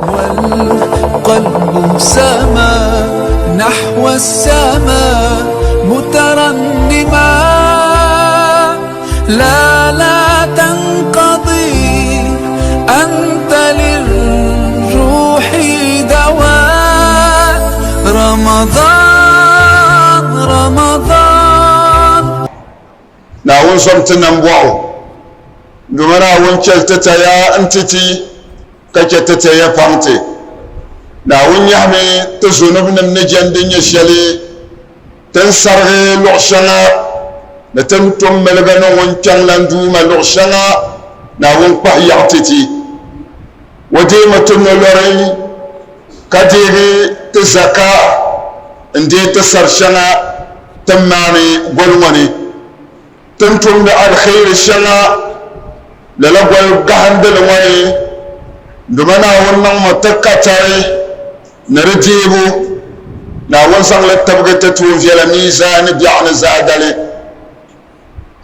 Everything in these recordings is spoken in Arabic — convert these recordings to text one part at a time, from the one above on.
والقلب سما نحو السماء مترنما لا تنقضي أنت للروح دواء رمضان ناون صمت نمبوعو دمنا ونشلتت يا أنتتي كجتت يا فانتي ناون يحمي تزنبن النجن دنيا شلي تنسرغي لعشنا نتنتم ملغنا ونشان لندوما لعشنا ناون قحياتتي وديمة نلوري كديري تزكا اندي تسرشنا تماني قلوني تنتم الخير الشنا للقوى قهند الواني دمنا ونن متكتاري نرجيبو ناون سان لتبغي تتوفي الميزان بيعن زادلي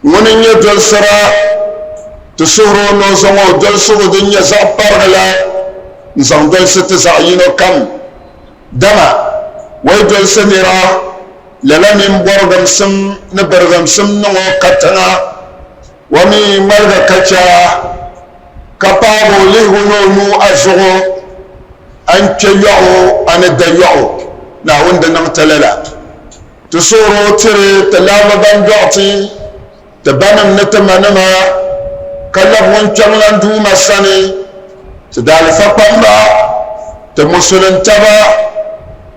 ونن يدل سرا تسهرو نوزمو دل سرو دنيا زعبار غلا نزان دل ستزعينو كم دما ويدل سميرا للا من برغم سم نبرغم سم نو كتنا ومي مرغ كتا كبابو لهنو نو أزغو أنت يعو أنا ديعو ناون دنا تللا تصورو تري تلاما بندعتي تبنم نتمنما كلب ونجملان دوما ساني تدال فقمبا تمسلن تبا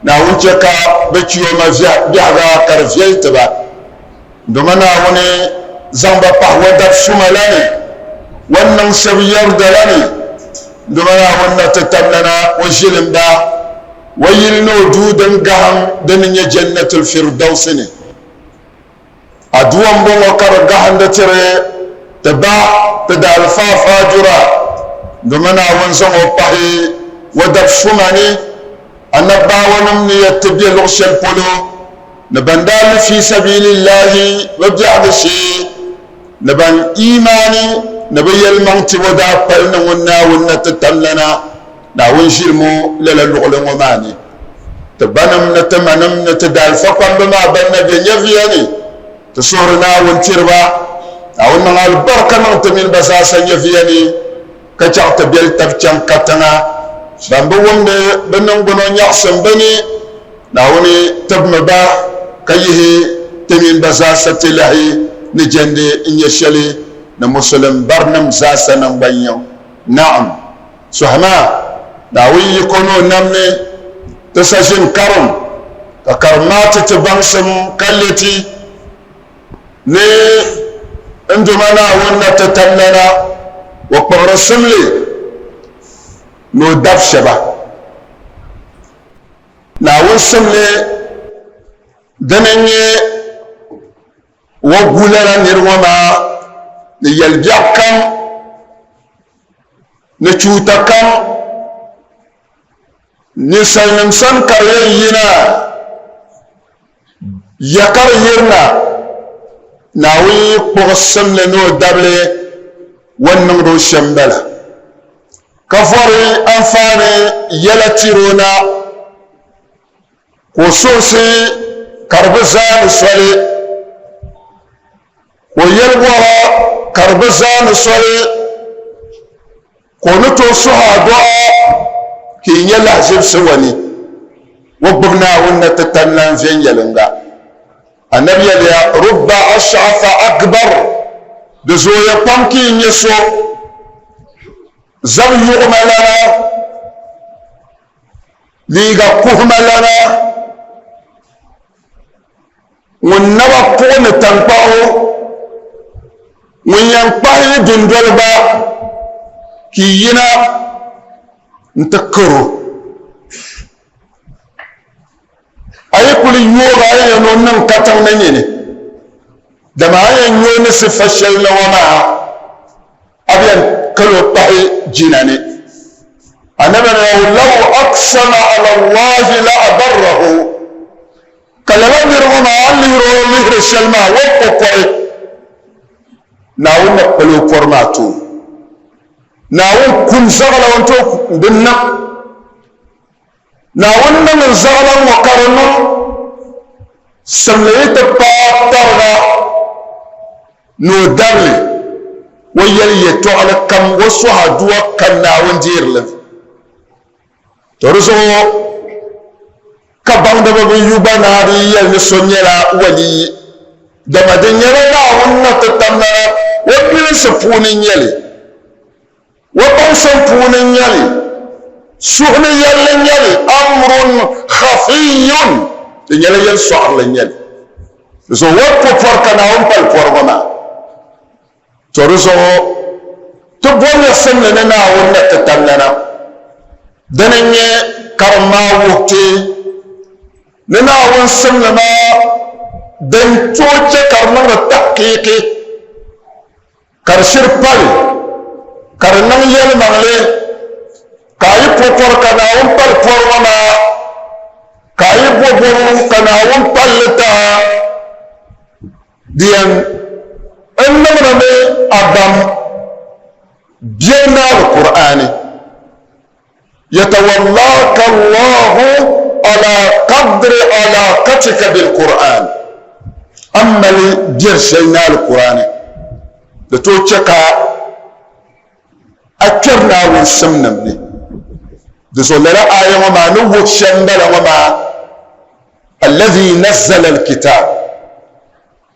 ناون جكا بچيو ما بيعغا كرفيل تبا دمنا وني زنبا پهو دف شمالاني ونن سبيار دلاني دمنا ونن تتمننا وجلم دا ويلنو جودن قهم دنيا جنة الفردوسني أدوان بوكر قهم دتري تبا تدا الفافا جرا دمنا ونزم وطهي ودف شمالي النبا ونمني يتبي لغش البلو نبندال في سبيل الله وبيعد الشيء نبان إيماني نبي المنت ودا قلنا ونا تتملنا ناون شرمو للا لغل وماني تبنم نتمنم نتدال فقم بما بنا بنيفياني تصورنا ونتربا أو نغا البركة نغتمين بساسا يفياني كتعت بيلتبتان كتنا بامبوم بنن بنو نيحسن بني ناوني تبمبا كيه تمين بساسة لهي نجندي إن يشلي نمسلم برنم زاسا نمبينيو نعم سهما داوي يكونوا نمني تسجن كرم كرمات تبانسم كالتي ني اندمنا ونا تتمننا وقرسم لي نو دف شبا ناوي سملي دنيني وقولنا نروما نيالجاكم نشوتكم نسلمسن كريينا يكر يرنا ناوي قرسم لنو دبلي ونمرو شمبلا كفري أنفاني يلتيرونا خصوصي كربزان سولي ويلبوها كربزان سولي قنوتو صحابة كي يلحزب سواني وبغنا ونة تتنان فين يلنغا النبي يلي رب أشعف أكبر دزوية بانكي نيسو زم يغملنا ليغا كهملنا ونبا كون تنقاو ونينقاو دندولبا كيينا نتكرو أي كل يوغا ينون كتن نيني دما ينون سفشل وما أبين كلو طهي جناني أنا لو أقسم على الله لأبره كلام يرونا علي يرو مهر الشلما وقوقي ناون نقلو فورماتو ناون كن زغلا وانتو دنا na wannan min zalan wa karnu samlayta patarga no darle wayal yeto ala kam wasu haduwa kan na wanjirle to ruso ka bangda ba yuba na ri yal ni sonyela wali da madanyara na wannan tatamna wabin safunin yale waban safunin yale سؤال يلن يل أمر خفي يل يل سؤال يل so what for kana on pal forma toriso to bonya sanna na wonna tatallana dananye karma wuti nana won sanna ma dan toce karma na tahqiqi karshir pal karnan yel mangle kayi popor kana won pal forma kayi bobor kana won palta diyan annamna me adam biyana alqur'ani yatawallaka allah ala qadri alaqatika bilqur'an amma li jirshayna alqur'ani da to ceka akirna won samnam ne da so lara ayama ma nuwu shandala wa ma alladhi nazzala alkitab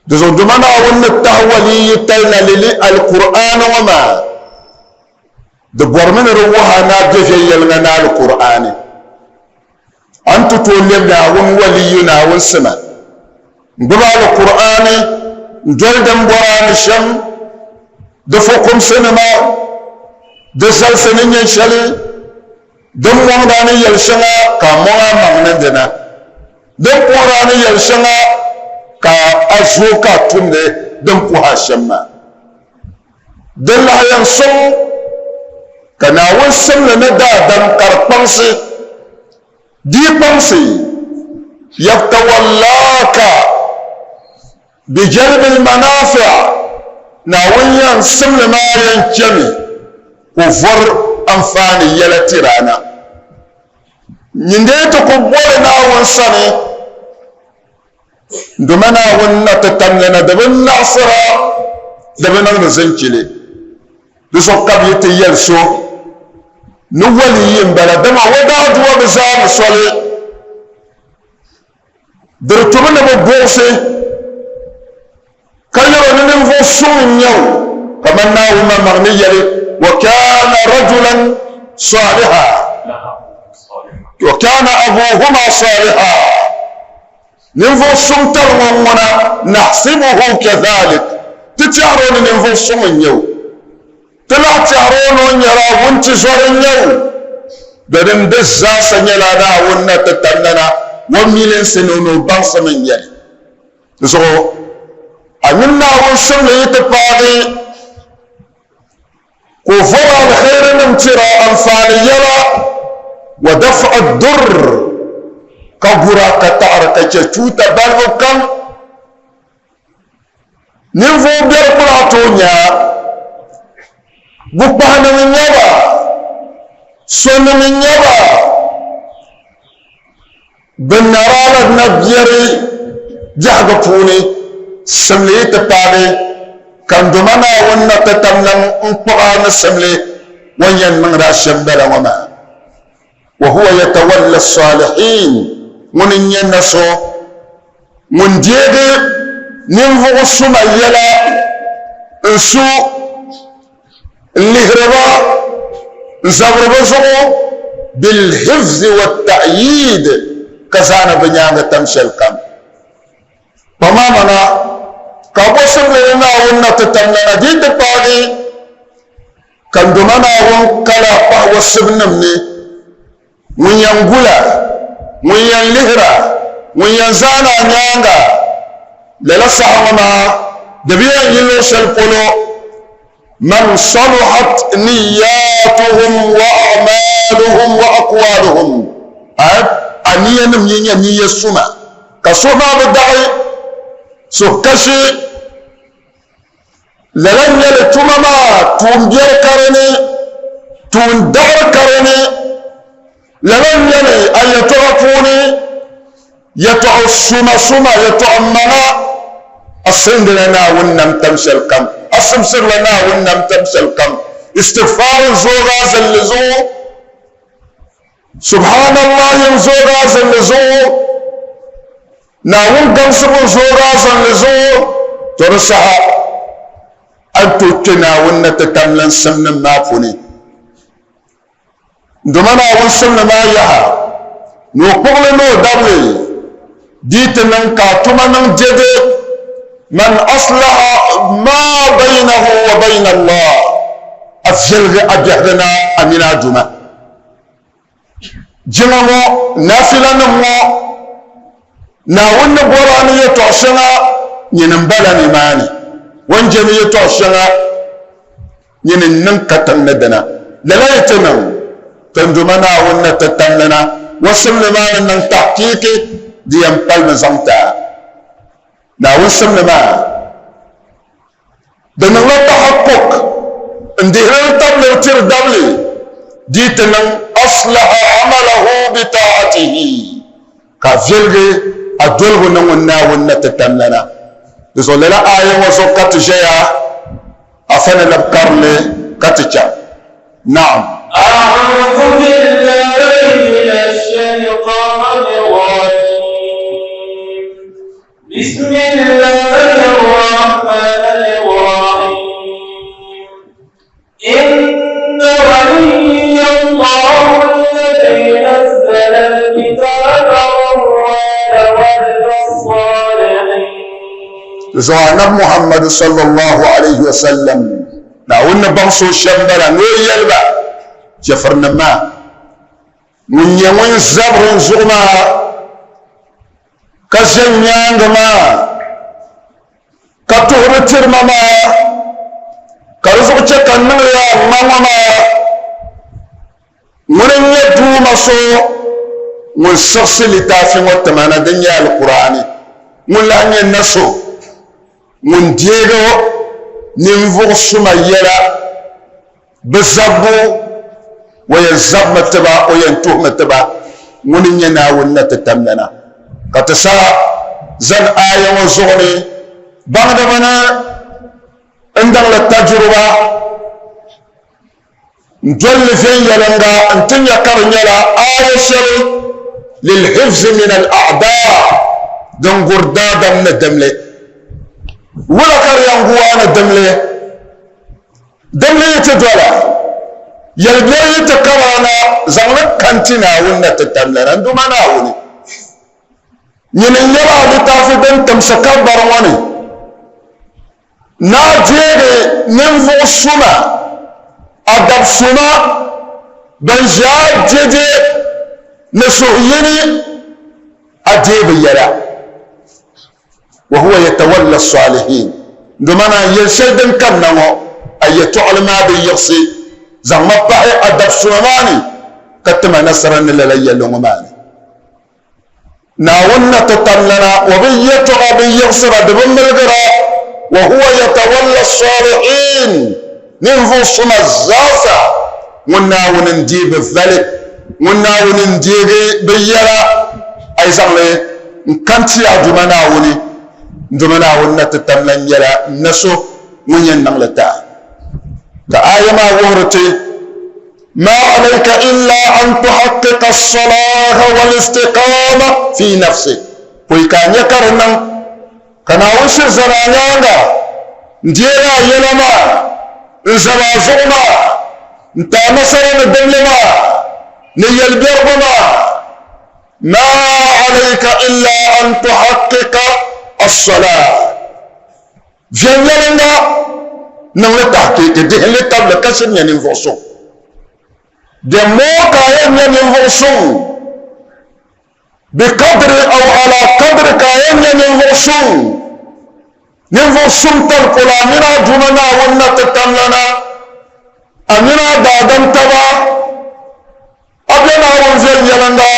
da so dumana wannan tahwali talna lili alquran wa ma da bormana ruha na dafiyal na alqur'ani antu to lebda won waliyuna won sama ngba alqur'ani joldan borani sham da fokum sinama da salsanin yan shali don wangani yalshanga ka monga mamna dena don porani yalshanga ka azuka tunde don puha shamma don la yan son kana wasan na da dan karpansi di pansi yaftawallaka bi jalbil manafi' na wayan samna ma yan jami ko vor amfani yala tirana nyinde to ko bole na won sane dumana wonna tatamna da bin nasra da bin nan zankile du so kabiyete yelso nu waliyin bala dama wada duwa bizam sole dirtumna bo bose kayo nan vo sun yau kamanna umma maghniyale وكان رجلا صالحا وكان أبوهما صالحا ننفو السمتر ومنا نحسبه كذلك تتعرون ننفو السمن يو تلا تعرون يرى وانتظر يو بدن دزا سنيلا دا ونا تتننا وميلين سنونو بانس من يلي so أمنا ونسم يتفاقي كفر الخير نمترى أنفاليلا ودفع الضر كبرى كتعرك كتوتا بلغكا نفو بيرقلاتونيا بقبانا من يبا سن من يبا بالنرالة نبيري جهدفوني سمليت بابي كان دمنا ونا تتمنى انقران السملي وين من راشم بلا وما وهو يتولى الصالحين من ينسو من جيد ننفو السمى يلا انسو اللهربا نزبر بزغو بالحفظ والتأييد كزانا بنيانة تمشي الكم فما منا كابوسم لنا ونا تتمنى جيد باقي كان دمنا ون كلا باو سبنمني من ينقلا من ينلهرا من ينزانا نيانغا للا سعونا دبيا يلو سلقلو من صلحت نياتهم وأعمالهم وأقوالهم أنيا نمينيا نيا السماء كسوما بدعي سكشي للن يلتمما تنجر كرني تندر كرني لمن يلي أن يتعفوني يتع السما يتع المنا السند لنا ونم تمشي الكم السمسر لنا ونم تمشي الكم استغفار زورا زلزو سبحان الله ينزورا زلزو ناون قنصب زورا زلزو ترسها أنتو تناون تتملن سمن ما فني دمنا وسمن ما يها نقول له دبلي ديت ننكا تمنن جدي من أصلح ما بينه وبين الله أفجلغ أجهرنا أمنا جمع جمعو نافلا نمو ناون نبوراني يتعشنا ينبالا نماني وانجمي يتعشنا ينننكا تندنا للا يتنم تندمنا ونتتننا وسم لما نن تحقيقي دي ينبال مزمتا ناون سم لما دنا الله تحقق اندي هل تبلغ تير دبلي ديتنا أصلح عمله بطاعته كافيلغي أدولغ نونا ونتتننا يقول لنا آية وزوكات جيا أفن لبكار لي كاتجا نعم أعوذ بالله من الشيطان الرجيم بسم الله الرحمن الرحيم إن ولي الله الذي نزل الكتاب وهو يتولى الصالحين زوانا محمد صلى الله عليه وسلم نعون بغسو الشمبرا نور يلبا جفرنا ما من يوين زبر زغما كسن يانغما كتوه ترمما كرزق تكنن يا ماما من يدو مسو من شخص لتافي وتمانا دنيا القرآن من لأن ينسو من ديغو ننفق سما يلا بزبو ويزب متبا وينتوه متبا من يناول نتتمنا كتسا زن آية وزغني بعد منا عندنا التجربة نجل فين يلنغا انتن يكرن يلا آية شر للحفظ من الأعداء دن قردادا من الدملي ولا كريان هوانا دملي يتدولا يلبي يتكرانا زغلق كنتنا ونا تتملنا اندو ما ناوني ينين يلا لتافي دن تمسكا برماني ناجيري ننفو السما أدب سما بنجاد جدي نسوهيني أجيب يلا وهو يتولى الصالحين دمنا يلشدن كنمو أي تعلم ما بيغسي زعما باي أدب سلماني كتما نصرا للي لغماني ناونا تطلنا وبيتغى بيغسر دبن القرى وهو يتولى الصالحين ننفو الصمى الزاسة وناون نديب الذلك وناون نديب بيلا أي زغلي نكنتي أدمنا وني دمنا ونت تمن يلا نسو من ينغلتا كآية ما ورتي ما عليك إلا أن تحقق الصلاة والاستقامة في نفسك ويكان يكرنا كان وش زرانيانا نديرا يلما نزرازونا نتا مسرا ندملما نيل بيربما ما عليك إلا أن تحقق الصلاة جنلنا نمل تحقيق دي اللي تبل كسر ينفوسو دي موكا ينفوسو بقدر أو على قدر كاين ينفوسو نفوسو تلقلا منا جمنا ونتتملنا أمنا دادم تبا أبنا ونزل يلنا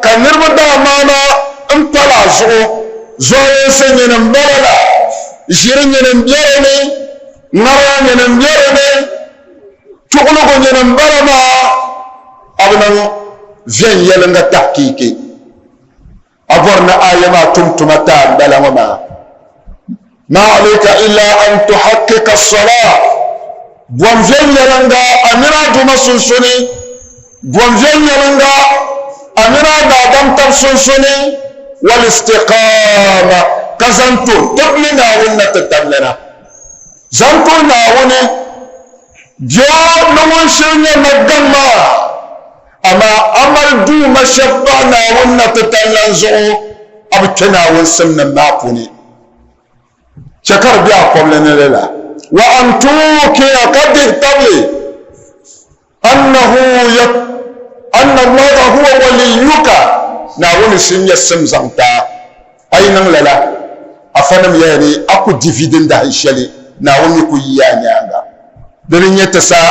كان نرمدا مانا انطلع زوي سنين مبللا جيرين ينبيرني نرى ينبيرني تغلق ينبيرنا أبنا vien yelenga tahkiki aborna ayama tumtumata balama ما عليك إلا أن تحقق الصلاة بومجين يلنغا أميرا جمع سنسوني بومجين يلنغا أميرا دادم تب سنسوني والاستقامة كزنتو تبني ناونا تتبلنا زنتو ناونا جو نوانشيني مدنما أما أمر دو مشفا ناونا تتبلنزو أبتنا ونسمنا مابوني شكر بيا قبلنا لله وأن توكي قد اهتبلي أن الله هو وليك ناول سنيا سمزانتا أين للا أفنم يعني أكو ديفيدند هايشالي ناول يكو ياني عندا دلين يتسا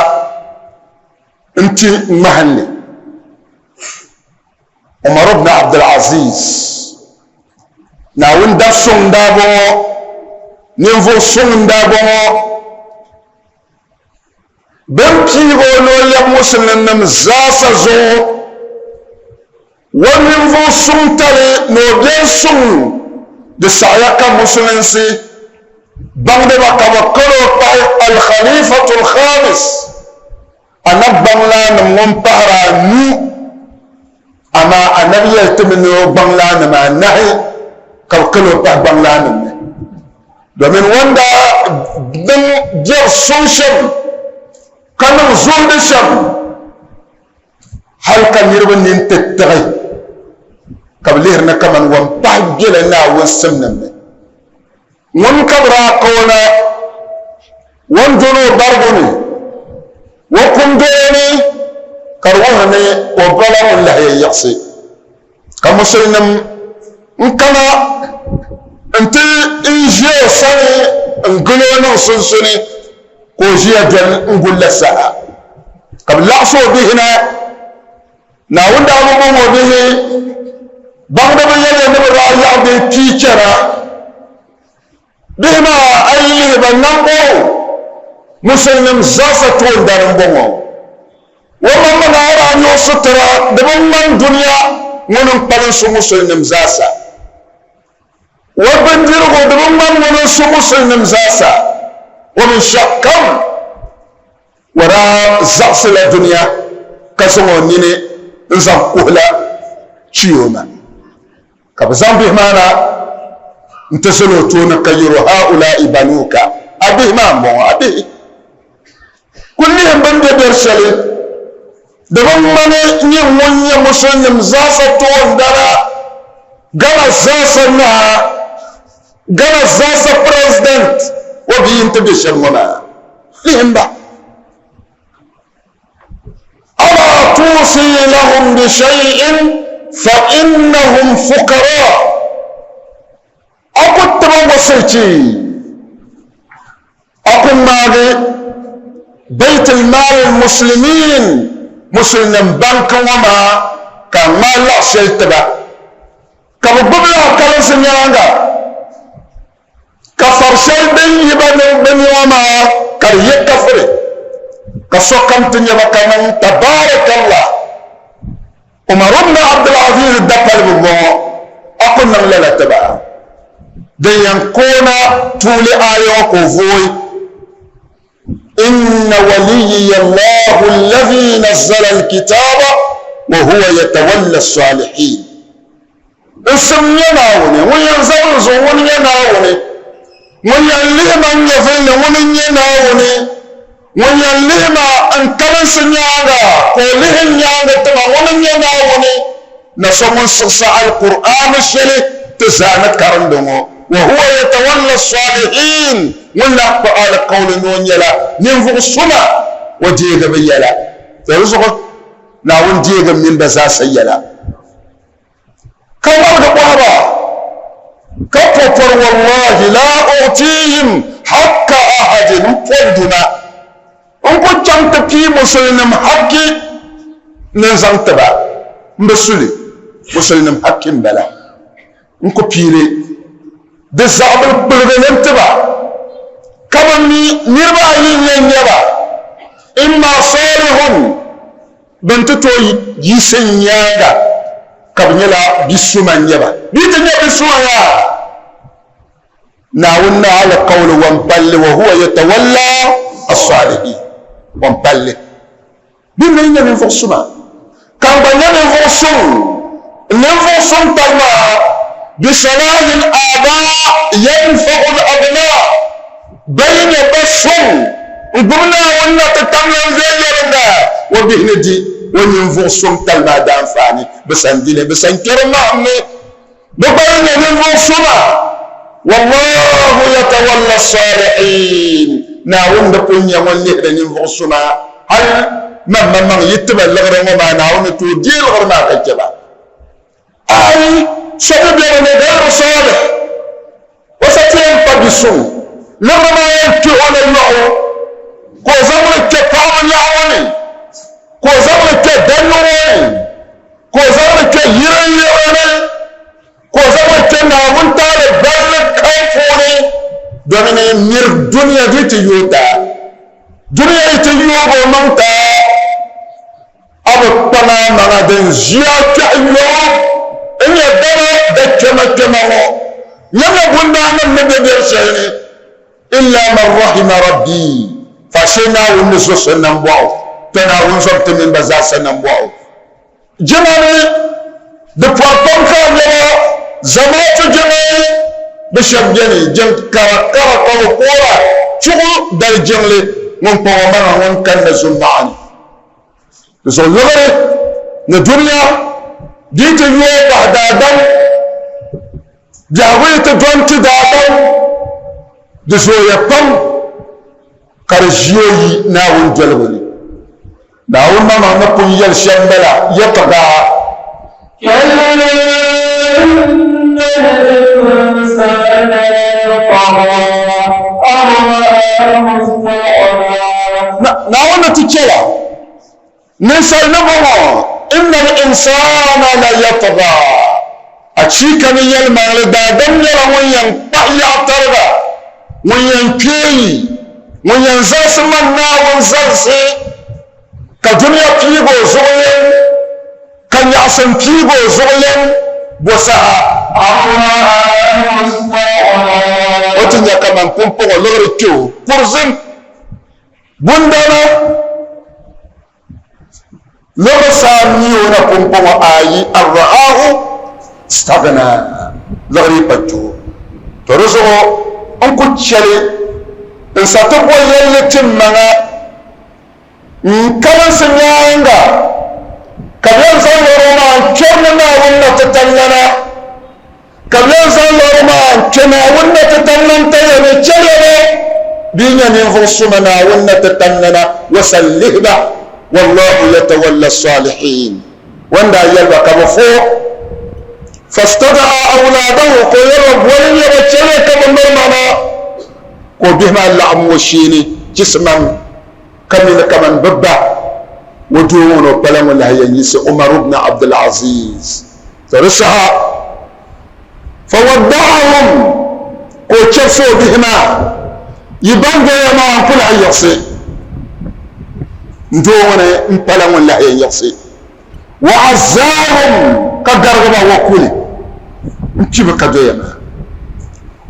انت محلي عمر بن عبد العزيز ناول دفشون دابو نيفو سون دابو بمتيغو لولا مسلم نمزاسا زو ونيفو سون تالي نوبين سون دي سعيكا مسلم سي بانده وكوكلو باي الخليفة الخامس أنا بانلا نمونبارا نو أما النبي يتمنى بانلا نما نهي كوكلو باي بانلا نمي domin wanda din jiyar sun shan kanin zuwa da shan halkan yirbin yin tattarai kabilir na kaman wan bagila na wasan nan ne wan kabra kona wan dono bargo ne wa kundo ne karwa ne wa bala wallahi ya yasi kan musulmin in kana انت انجي سنه انقلونا سنسني كوجيا جن نقول لسا قبل لا صو بهنا ناون دامو به بعد ما يلي نبغى يعد تيشرا بهما اي بنمبو مسلم زافتون دارمبو ومن من ارى ان يستر دبن دنيا ونقبل مسلم زاسا وبندرغو دبمان ونسو مسلم زاسا ومن شكم وراء زعس الدنيا كسمو نيني نزام كهلا شيوما كبزام بهمانا انتسلو تون كيرو هؤلاء بنوك أبيه ما مو أبيه كلهم بندر برشلي دبمان نيوانيا مسلم زاسا تون دارا قال زاسا نها قال زاسا بريزدنت وبينت بشرمنا لهم با ألا توصي لهم بشيء فإنهم فقراء أقول تبا وصيتي أقول ماذا بيت المال المسلمين مسلم بنك وما كان ما لا شيء تبا كببلا كلا سنيانغا كفرشل بني وما كريه كفر كسوكم تنيا كمان تبارك الله عمر بن عبد العزيز دبل بو اكون لا تبع دينكونا طول ايو كوفوي ان ولي الله الذي نزل الكتاب وهو يتولى الصالحين اسم يناوني وينزل زون يناوني ويعلم أن يفعل ومن يناوني ويعلم أن كرس نياغا قوله نياغا تما ومن يناوني نسمون سسع القرآن الشريف تزانت كرندمو وهو يتولى الصالحين ولا قال قول نون يلا ننفق الصلاة وجيغ بيلا فرزق ناون جيغ من بزاس يلا كما قبارا كفر والله لا أعطيهم حق أحد فردنا أنكو جمت في مسلم حقي ننزل تبا مسلم مسلم حقي بلا أنكو بيري دزعب البلغن تبا كما نربع ينيبا إما صالح بنتو يسنياغا كابنيلا بسوما نيبا بيتنيا بسوما يا ناولنا على قول وانبل وهو يتولى الصالحين وانبل بما ينبي فرسما كان بنينا نفرسم تلما بصلاح الآباء ينفع الأبناء بين بسهم قلنا وانا تتمنى زي يرنا وبهندي ونفرسم تلما دان فاني بسندين بسنكرنا ببين نفرسما والله يتولى الصالحين ناون نكون يمون نهر نفرسما هل من يتبع لغرم وما ناون توديل غرما كجبا أي سبب يرنا غير صالح وستين فبسون لغرما ينتهون المعو كوزامل كفام يعوني كوزامل كدنوني كوزامل كيريوني كوزامل كناون تالي بلك كيفوني دوميني مير دنيا دي تيوتا دنيا تيوبو موتا أبو الطنا مغادن زياك أيوب إن يدرى دكما كما هو يما قلنا من نبي بيرسيني إلا من رحم ربي فسنا ونسو سننبوعو تناون صبت من بزا سننبوعو جمالي دفواتون كاملة زمات جمالي بشبجني جن كرا قوة شغل دار جنلي من قوامنا من كان نزمعني لسول لغري الدنيا ديت اليوم بعد آدم جاويت دونت دادم دسو يقم كرجيوي ناون جلولي ناون ما نقول يلشمبلا يطغى كلا إن الإنسان ليطغى أن رآه استغنى ناون تجلا نسال نبغى إن الإنسان ليطغى أشيك من يلمع لدادم يرى وين يعترض وين كي وين زاس من ناون زرسي كدنيا كيبو زغلين كان يعصم كيبو زغلين بوسا وتنيا كمان بومبو لغريكيو كورزن بندنا لغسا ميونا بومبو آي الرآه استغنى لغري بجو ترزو انكو تشالي انساتبو يلتم منا كمان سنيانغا كمان سنورما كمنا ونا تتلنا كمان سنورما كنا ونا تتلنا تيني تشالي بينا نفسمنا ونا تتلنا وسلهنا والله يتولى الصالحين وانا يلبى كبفوق فاستدعى اولاده قيرب ولن يبتلي كمن مرمنا وبهما اللعم والشيني جسما كمن ببا وجوهون وبلن الله ينيس عمر بن عبد العزيز فرسها فودعهم وشفوا بهما يبان ما كل يصي ندون بلن الله ينيسي وعزاهم كقرغبا وكولي انتبه كدويما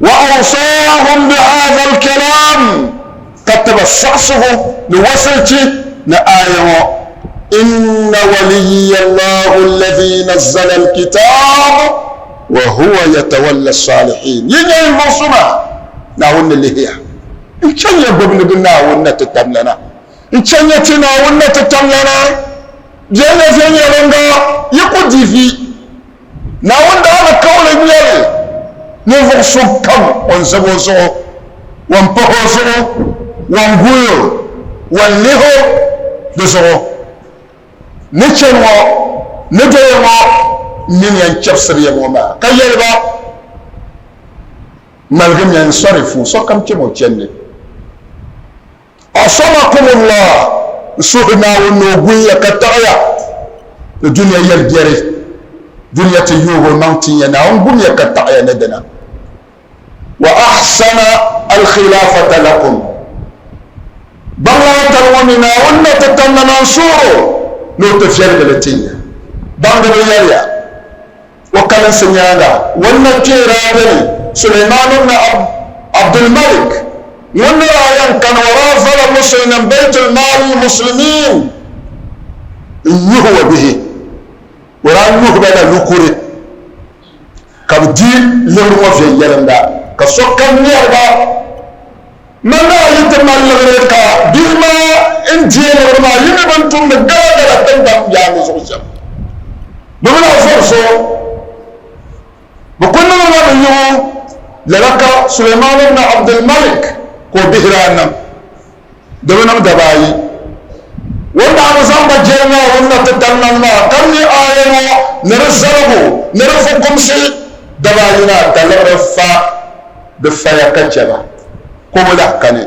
وأوصاهم بهذا الكلام كتب الصعصه لوصلتي نآيه إن ولي الله الذي نزل الكتاب وهو يتولى الصالحين يجي الموصومة ناون اللي هي إن كان يبقى بنا ونتتم لنا إن كان يتنا ونتتم لنا جانا زيني رنغا يقضي في ناون دانا كولي بيالي نفرسو كم ونزبوزو ونبهوزو ونغويو ونليهو دزو نتشنو ندويو من ينشفسر يموما كيالبا ملغم ينصرفو سو كم تمو تشني أصمكم الله سوحنا ونوغوية كتايا الدنيا يلجري دنيا تيوغو الموتينا ونبنيا كتايا ندنا وأحسن الخلافة لكم بلا تلوننا ونتتمنا نصورو no to fiar da tinya banga do yariya wa kalan sinyanga wannan kira ne Sulaiman ibn Abdul Malik wannan ayan kan warafala musliman baitul mal muslimin yuhwa bihi waran yuhba da lukuri kabdi lirwa fi yaranda ka sokkan yarda man da yita mallare ka bima injil ma yima bantum da gada tan dam ya mu so domin forso bukunna ma bayu lalaka Sulaiman ibn Abdul Malik ko bihranam domin am dabayi wanda abu zamba jerna wanda tatannan ma karni ayama narzarabu narfukum dabayina dalrafa da faya kacaba ko mu da kane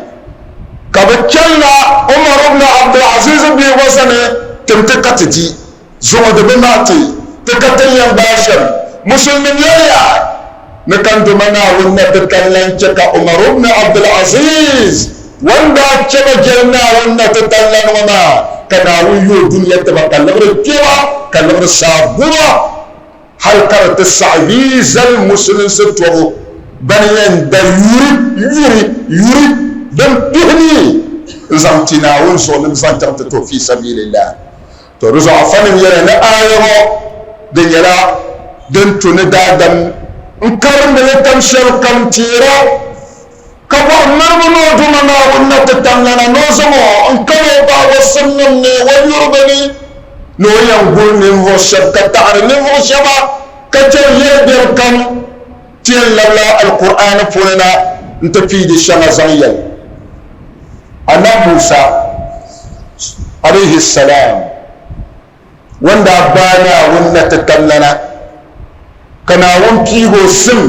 kabacalla Umar ibn Abdul Aziz bi wasane timtikatiji zuwa da binati tikatayan bashar musulmin yaya na kan dumana wannan takallan cika Umar ibn Abdul Aziz wanda cika jirna wannan takallan wana kana wuyo duniya ta bakallar kewa kallar sabura halkar ta sa'izal musulun sirtuwa bayan da yuri don bihni zamtinawun solim zantar ta tofi sabilillah to ruzo a fannin yara na ayyawa da yara don tuni dadan in karin da ya tamshar kan tira kafa marmano dumana wannan tattangana no zama in karo ba wasu nan ne wani urbani no yangun nin hoshab ka ta'ar nin hoshaba ka ce yadda kan tiyan lalla alquran funana nta fi di shama zanyal annabi Musa alayhi salam wanda bana wannan takallana kana won kiho sim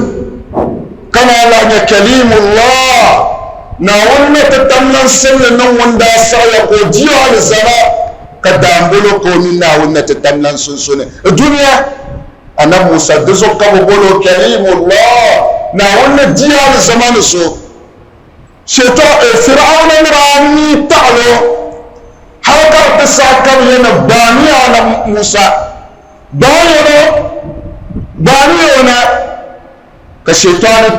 kana la ya kalimullah na wannan takallan sim nan wanda sai ko jiya al zama ka dambulo ko min na wannan takallan sun duniya annabi Musa da zo ka bolo kalimullah na wannan jiya al zaman so sheto fir'auna rani ta'alo halaka ta sakar yana baniya na Musa baniyo ka shaitani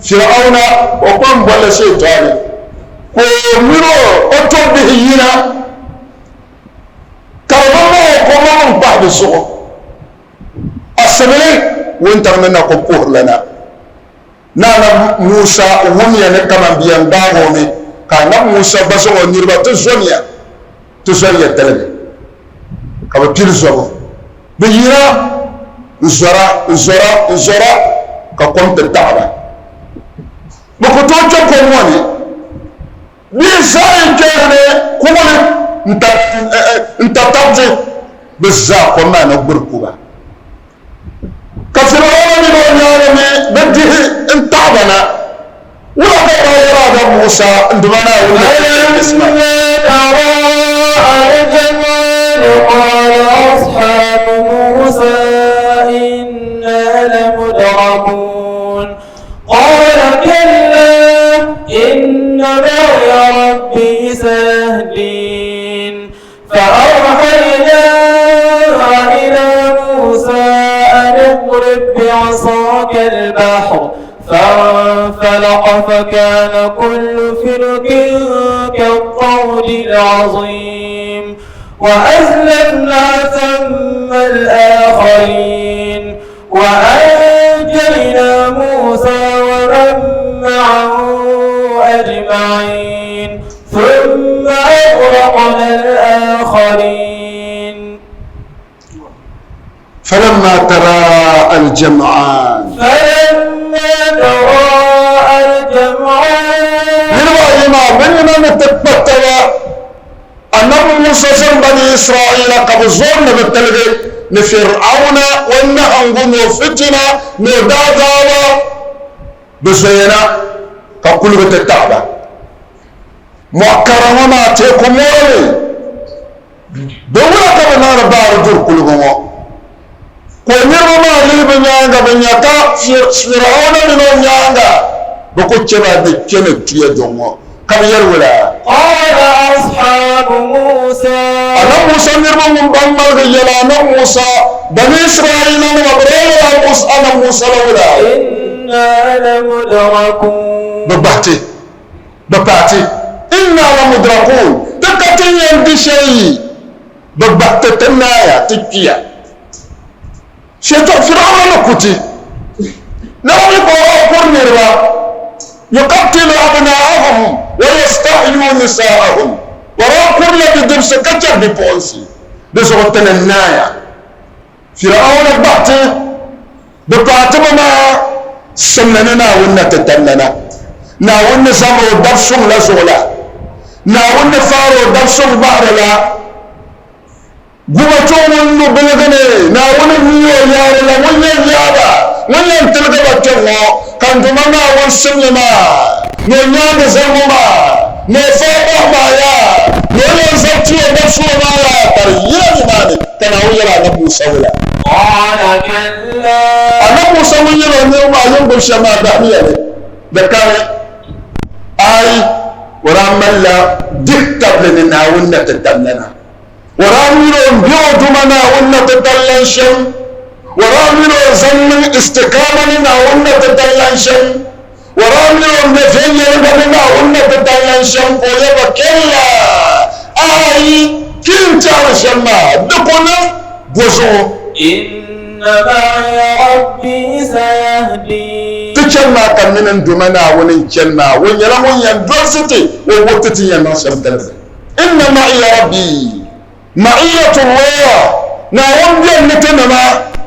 fir'auna o kon bolle shaitani ko miro o to bihina kawama ko mon ba de so asabele wontar na ko lana nana Musa wunya ne kama biyan dawo me kana Musa baso o nirba to zonia talabe ka ba pirzo bihira zora ka kwamta ta'ala makutoce kwamwani ni sa'in kere kuma ntatabje bizza kwamma na gurku ba ka firawar ni ba nyare me badihi intabana wala ka rawara da Musa ndumana wala isma قال أصحاب موسى إنا لمدركون قال كلا إن معي ربي سيهدين فأوحينا إلى موسى أن اضرب بعصاك البحر فانفلق فكان كل فرق كالطود العظيم وأزلفنا ثم الآخرين وأنجينا موسى ومن معه أجمعين ثم أغرقنا الآخرين فلما تراءى الجمعان من نتبتوا النبي موسى بني إسرائيل قبل زور نبتلغي نفرعون ونهنغم وفتنا نداداوا بزينا كقول بتتعبا مؤكرا وما تيكم مولي دولا كبنا ربار دور كلهم ونرى ما لبنيانغا بنياتا فرعون من ونيانغا بكو تشبا دي كنت يدومو كم يرولا قال أصحاب موسى أنا موسى نرمى من بمر يلا أنا موسى بني إسرائيل أنا مبرر أنا موسى لولا إنا لمدركون ببعتي إنا لمدركون تكتين يندي شيء ببعتي تنايا تكيا شيطان فرعون كتي لو يبغى قرنيرا يقتل أبناءهم ويستحيي نساءهم ورا كل بدرس كتر ببونسي بزغتن النايا فرعون ببعتي ما سمننا ونتتننا ناون زمرو دفشون لا زولا ناون فارو دفشون بارلا غوتو ونو بلغني ناون نيو يارلا ونين يابا ونين تلغبا تنو كان دمنا ونسلما نيان زمما نفاقه مايا نيان زبتي دفشون مايا ترياني ماني تناو يلا نبو سولا قال كلا أنا موسى ويلا نيوم أيوم شما دامية ذكرني أي وراملا دكتب لنا ونة تدلنا وراملون بيوتمنا ونة تدلنشم وراملون زمن استقامنا ونة تدلنشم وراملون نفينا لنا ونة تدلنشم ويبا كلا أي كنت على شما دقنا بوزو إن معي ربي سيهدين تكلم كم من دمنا ونكلم ونيلا ونيان درستي ووقتي ينصر دلب إن معي ربي معية الله نعم بينتنا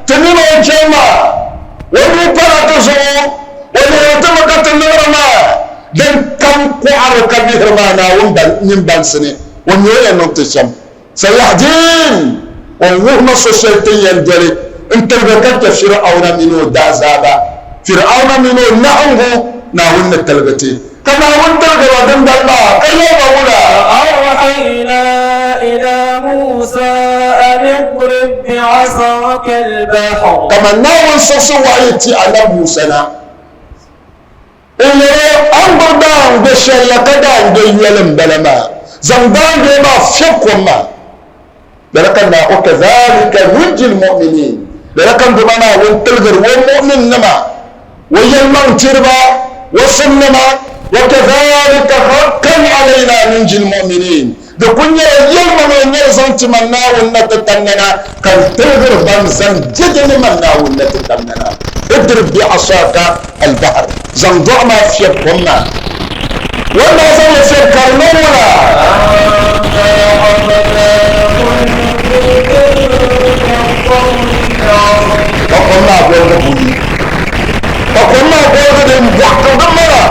تنين الجمع ونبرة تزو ونرتمك تنرما دن كم قعر كبير ما نعم نبان سنة ونيلا ننتشم سيهدين ونوهم السوسيتي يندري انت بكت فرعون منو دازابا فرعون منو نعوه ناون التلبتي كما وانت الغوادن دلما كيوم أولا أوحينا إلى موسى أن اضرب بعصاك البحر كما ناون سوسوائتي على موسى إلا أمبر دان بشيء كدان دي يلم بلما زندان بما فيكم لكن وكذلك ننجي المؤمنين لكن بمعنى وانتلغر والمؤمن نما ويلمن تربا وسنما وكذلك حقا علينا ننجي المؤمنين دكون يلمن ونرزن تمنا ونتتننا كان تلغر بانزن جدن منا ونتتننا اضرب بعصاك البحر زنضع ما في يبقنا وما زال في الكرنولا فقلنا بوضع بوحك دمنا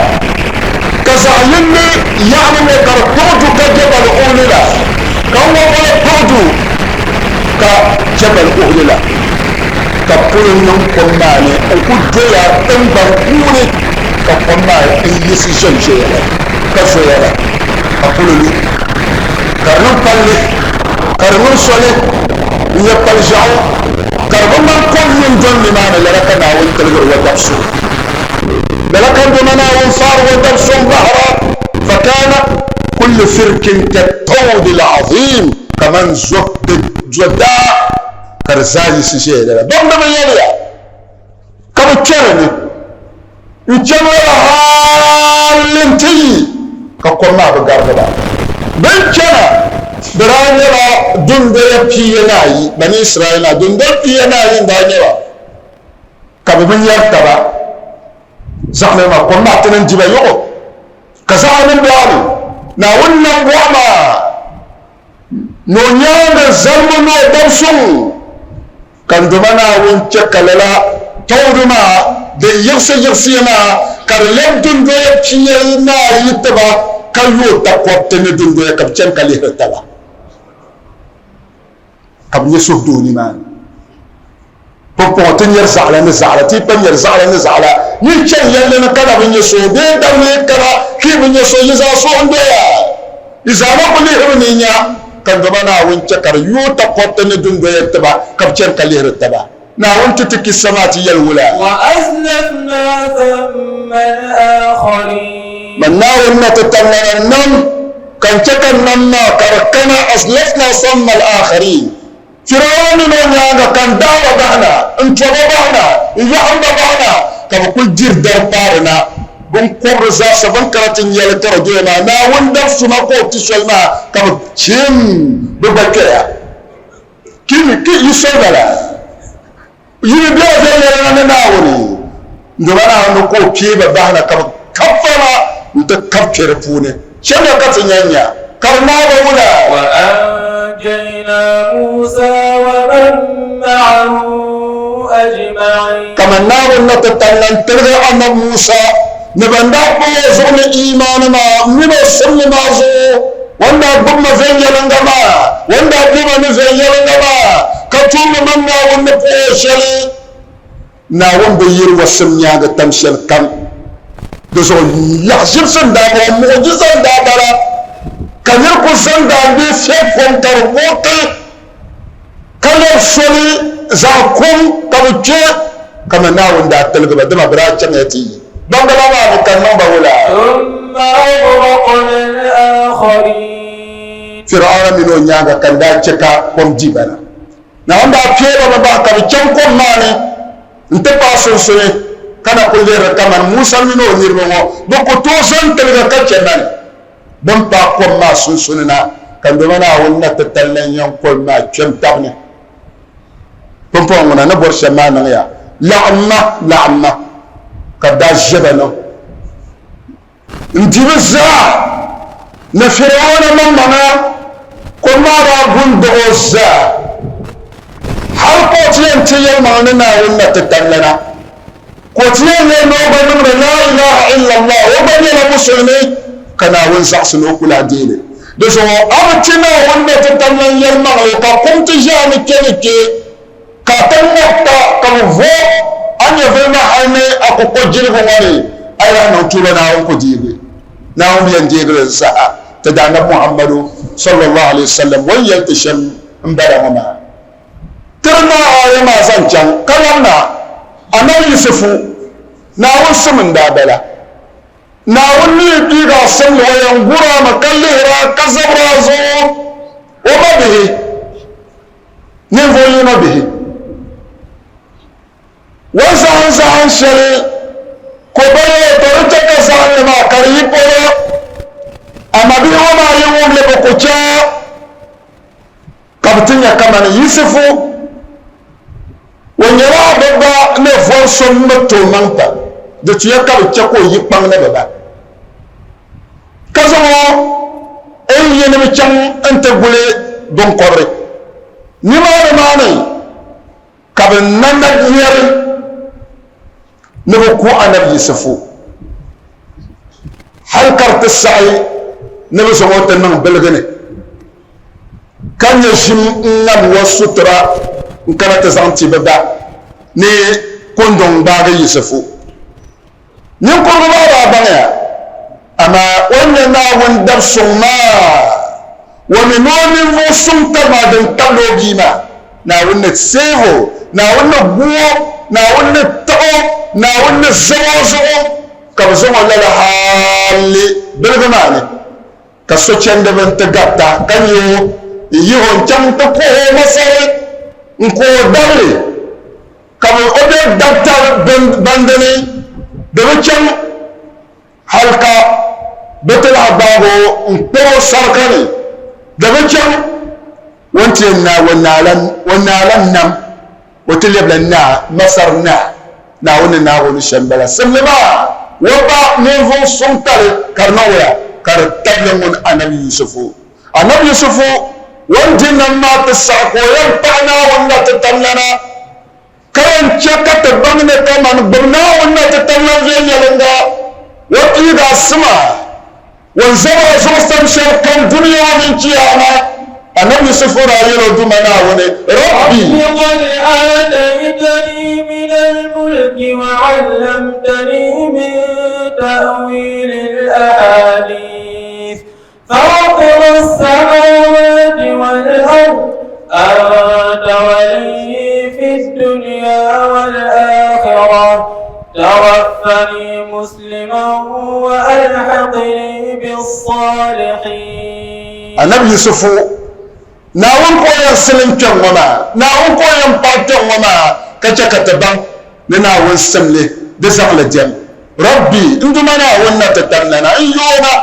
كزعلني يعني مكرتوجو كجبل أوليلا كون وقلتوجو كجبل أوليلا كقول نمكن ماني الكل جيا تنبر أولي كقلنا إيسي جنجيلا كفيلا أقول لي كرنم قلي كرنم صلي يبتلجعوا كربما كل من دون لمانا لركنا والتلغر ودبسو لركن دمنا والفار ودبسو بحرا فكان كل فرق كالطود العظيم كمان زوداء كرزاي سيشيه لنا بمنا من يليا كما تشرني يتشمل حالنتي كقلنا بقربنا بنشنا برانيلا دندر بيناي بني إسرائيل دندر بيناي دانيلا كابن يرتبا زعما ما كنا تنجيب يو كزعما بيالي ناولنا بوما نونيان زلمو دمسو كان دمنا ونشكللا تودما de yirsi ma karlem dundo ya chiye na yitaba kayo takwapte ne dundo ya kapchen kali hetaba kabni sufdu ni man popo tin yarzala ni zala ti pan yarzala ni zala ni chen yalle na kada bin yeso be dawle kala ki bin yeso yiza so ndo ya izama kulli hirni nya kan zamana wunce kar yo takwapte ne dundo ya taba kapchen kali hetaba ناولت تك السماء يلولا وأزلفنا ثم الآخرين من ناول ما تتمنى النم كان تكن نما كركنا أسلفنا صم الآخرين فرعون نونيانا كان دعوة بحنا انتوا بحنا يحن بحنا كما كل جير دربارنا بن كبر زاسا بن كراتين يلتر جينا نا وندف سما قوتي سلما كما تشيم ببكيا كي يسولا يبدا زينا ناوني ndobana no ko kiba bahna kama kafara mutakafir fune shanga katanyanya karna ba wala wa anjayna Musa wa man ma'ahu ajma'in kama nawo natatannan tirga anna Musa nabanda ko zuni iman ma mino sunni mazo wanda gumma zanyalanga ma wanda gumma ni zanyalanga ma katuma manna wonna poshali na wanda yir wasam nyaga tamshel kam do so lahjib san da ba mu'jizan da bara kanir ko san da bi fe fon tar mote kalar soli za kum tabce kama na wanda talga ba dama bara can yati don da ba kan nan ba wala thumma aghraqna al-akharin fir'auna mino nyaga kan da cika kom dibana na wanda fere ba ka can kom mane nte pa sonsone kana kullera kaman Musa mino nirmo do ko to son telga kacce nan don pa ko ma sonsone na kan do mana wonna tatallan yan ko ma cem tabne pom pom na na bor shema na ya la'amma kada jabano ndibe za na fir'auna mamma ko ma ra gundo za har ko tiyan tiyan ma'ana na wannan tattallana ko tiyan ne no ba mun la ilaha illa Allah wa bani la musulmi kana won sa su no kula dele da so abtina wannan tattallan yar ma'ana ka kun ti jami kenike ka tanna ka vo anya ve ma ane akoko jirgo wani aya no tuba na on ko jibe na on yan jibe sa ta da na Muhammadu sallallahu alaihi wasallam wayya tasham mbara ma tirna ayi ma zan can kalan na annabi Yusufu na wasu min dabala na wani diga sun wayan gura makallira kazabra zo o mabihi ne voyi mabihi wazan shari ko baye to ta kasa ma kari poro amabi wama yi wumle ko cha kabtinya kama ni Yusufu wanyara baba ne fon son mato manta da tuya ka ce ko yi pang ne baba kazo ay yene mi chang ante gule don korre ni ma ne ka ben nan da yar ne ko annabi Yusufu hal karta sai ne bi so wata nan belgane kan ya shim ngam wasutra nkana ta zanti baba ne kondon baga Yusufu ni ko ba banga ama wannan na wanda summa wa minoni musum kama dan talogi ma na wannan seho na wannan buwo na wannan ta'o na wannan zawazo ka zo wala hali belgama ne ka so cende ben ta gatta kanyo yi hon cham ta ko masare nko dale kama ode daktar bandani da wucin halka betul abago nko sarkani da wucin wanti na wannan nam wata leblan na masar na wani na wani shambala sallama waba nevo sun tare karnawaya kar tablan wani annabi Yusufu wajen nan ma ta sakoyar ta'ana wannan ta tallana kayan cika ta bangna ta man bangna wannan ta tallan zai yalanga wata ga sama wanzama so san shirkan duniya min kiyama annabi Yusufu rayuwar dumana wani rabbi qad ataitani min al-mulk wa 'allamtani min ta'wil al-ahadith فاطر السماوات والأرض أنت ولي في الدنيا والآخرة توفني مسلما وألحقني بالصالحين annabi yusufu na won ko yan silin kyan wama na won ko yan pa kyan wama kace kataban ne na won samle da zakla jam rabbi induma na won na tatamna ayyoma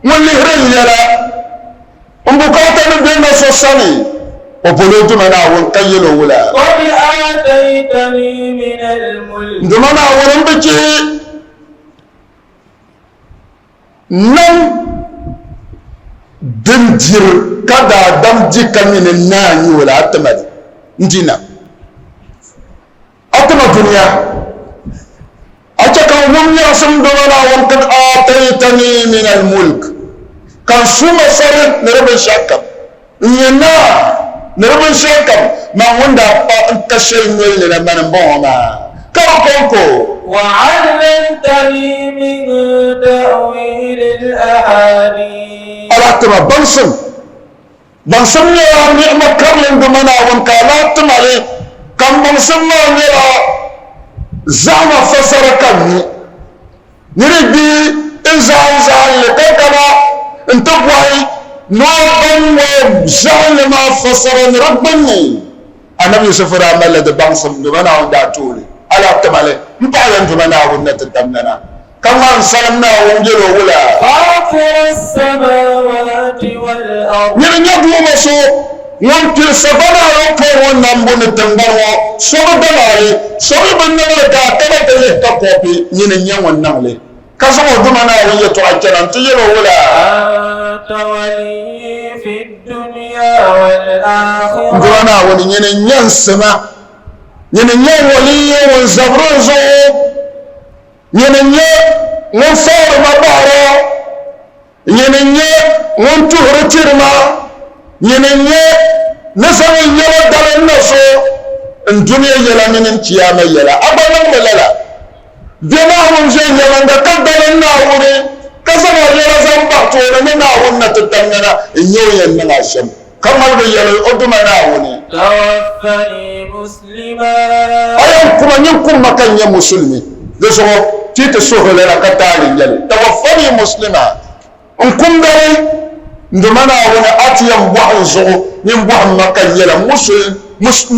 mun li hrin yara umbukata ni be na so sani o bolodu na won kayelo wala qad ataytani min al-mulk induma na won biki nan dinjir kada dam jika min nani wala atmad ndina atma dunya ataka wum ya sum do wala won kad ataytani min al mulk kan suma sare nerbe shakam nyana nerbe shakam ma wanda pa tashay noyle na man boma konko وعلمتني من تأويل الأحاديث ألاتما بنسم يا نعمة كرلن بمنا ونكالات مالي كم بنسم يا زعما فسر كمي نريد إنزان لكيكنا انتبوهي نوبن وزعل ما فسر نربني أنا يوسف رامل لدى بنسم بمنا ونداتولي ألاتما لي مباين بمنا ونتتمننا كما سلمنا ونجلو ولا فاطر السماوات والأرض يرنيدو مسو وانتي سبنا يوكو ونمبون التنبرو سوى دلالي سوى بننا كاتبا تليهتا كوبي ينين ونملي كسمو دمنا ويتو عجنا تجلو ولا أنت ولي في الدنيا والآخرة دمنا ونين سما ينين ولي ونزبروزو ينين ونصار مبارا ينين ونتهر ترما ينين نسوي يلا دل النسو الدنيا يلا من القيامة يلا أبدا ولا دماغهم زي يلا دل الناوري كسما يلا زنبطور من ناورنا تتمنى إنيو ينمنا الشم كما يلا أدما ناوري توفني مسلما أيامكم ينكم مكان يا مسلمي لسه تيت السوق لنا كتالي يلي توفني مسلما انكم داري ndumana wona atiyam buhan zo nim buhan makan yala muslim